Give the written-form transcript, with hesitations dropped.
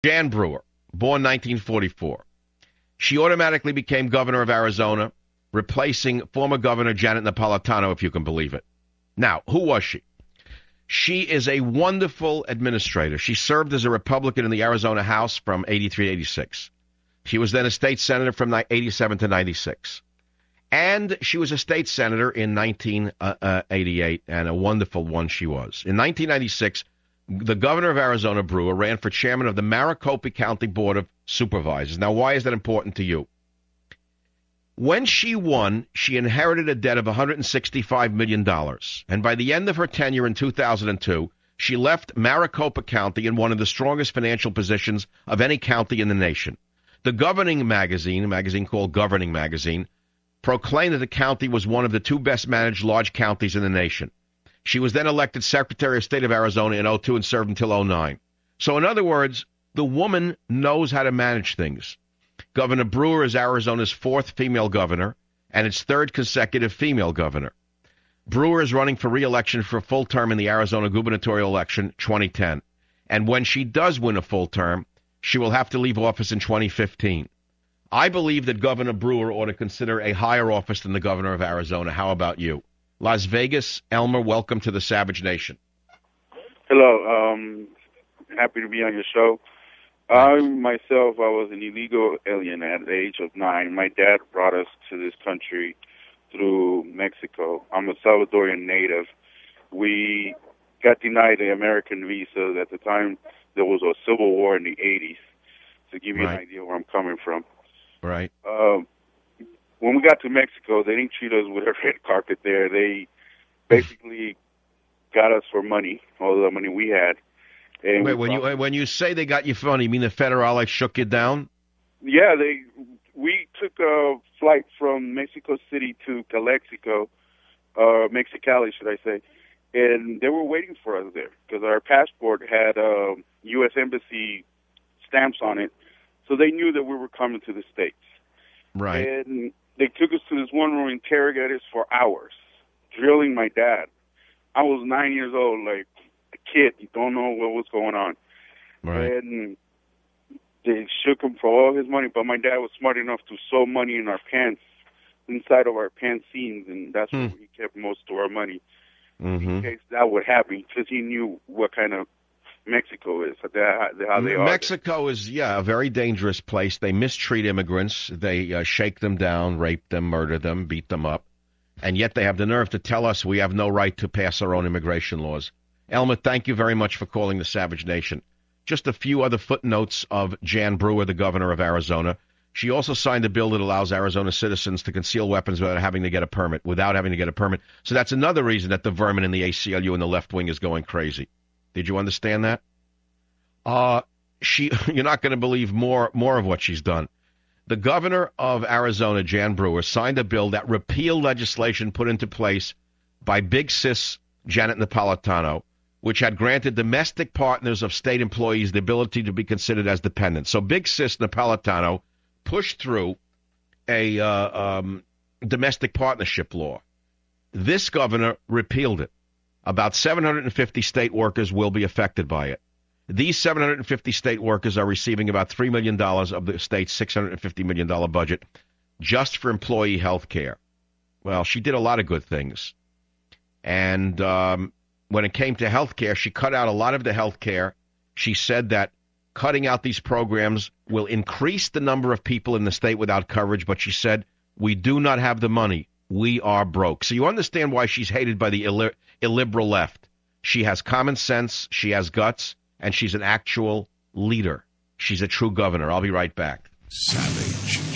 Jan Brewer, born 1944. She automatically became governor of Arizona, replacing former Governor Janet Napolitano, if you can believe it. Now, who was she? She is a wonderful administrator. She served as a Republican in the Arizona House from 83 to 86. She was then a state senator from 87 to 96. And she was a state senator in 1988, and a wonderful one she was. In 1996, the governor of Arizona, Brewer, ran for chairman of the Maricopa County Board of Supervisors. Now, why is that important to you? When she won, she inherited a debt of $165 million. And by the end of her tenure in 2002, she left Maricopa County in one of the strongest financial positions of any county in the nation. The Governing magazine, a magazine called Governing Magazine, proclaimed that the county was one of the two best-managed large counties in the nation. She was then elected Secretary of State of Arizona in 2002 and served until 2009. So in other words, the woman knows how to manage things. Governor Brewer is Arizona's fourth female governor and its third consecutive female governor. Brewer is running for re-election for a full term in the Arizona gubernatorial election 2010. And when she does win a full term, she will have to leave office in 2015. I believe that Governor Brewer ought to consider a higher office than the governor of Arizona. How about you? Las Vegas, Elmer, welcome to the Savage Nation. Hello. Happy to be on your show. I was an illegal alien at the age of 9. My dad brought us to this country through Mexico. I'm a Salvadorian native. We got denied the American visa. At the time, there was a civil war in the 80s, to give you an idea where I'm coming from. Right. When we got to Mexico, they didn't treat us with a red carpet there. They basically got us for money, all the money we had. And wait, when you say they got you for money, you mean the federales shook you down? Yeah, we took a flight from Mexico City to Calexico, Mexicali, should I say, and they were waiting for us there because our passport had U.S. Embassy stamps on it, so they knew that we were coming to the States. Right. And they took us to this one room, interrogated us for hours, drilling my dad. I was 9 years old, like a kid. You don't know what was going on. Right. And they shook him for all his money, but my dad was smart enough to sew money in our pants, inside of our pants seams, and that's where he kept most of our money in case that would happen, because he knew what kind of Mexico is, how they are. Mexico is, a very dangerous place. They mistreat immigrants. They shake them down, rape them, murder them, beat them up. And yet they have the nerve to tell us we have no right to pass our own immigration laws. Elmer, thank you very much for calling the Savage Nation. Just a few other footnotes of Jan Brewer, the governor of Arizona. She also signed a bill that allows Arizona citizens to conceal weapons without having to get a permit. So that's another reason that the vermin in the ACLU and the left wing is going crazy. Did you understand that? You're not going to believe more of what she's done. The governor of Arizona, Jan Brewer, signed a bill that repealed legislation put into place by Big Sis Janet Napolitano, which had granted domestic partners of state employees the ability to be considered as dependents. So Big Sis Napolitano pushed through a domestic partnership law. This governor repealed it. About 750 state workers will be affected by it. These 750 state workers are receiving about $3 million of the state's $650 million budget just for employee health care. Well, she did a lot of good things. And when it came to health care, she cut out a lot of the health care. She said that cutting out these programs will increase the number of people in the state without coverage, but she said, we do not have the money. We are broke. So you understand why she's hated by the illiberal left. She has common sense, she has guts, and she's an actual leader. She's a true governor. I'll be right back. Savage.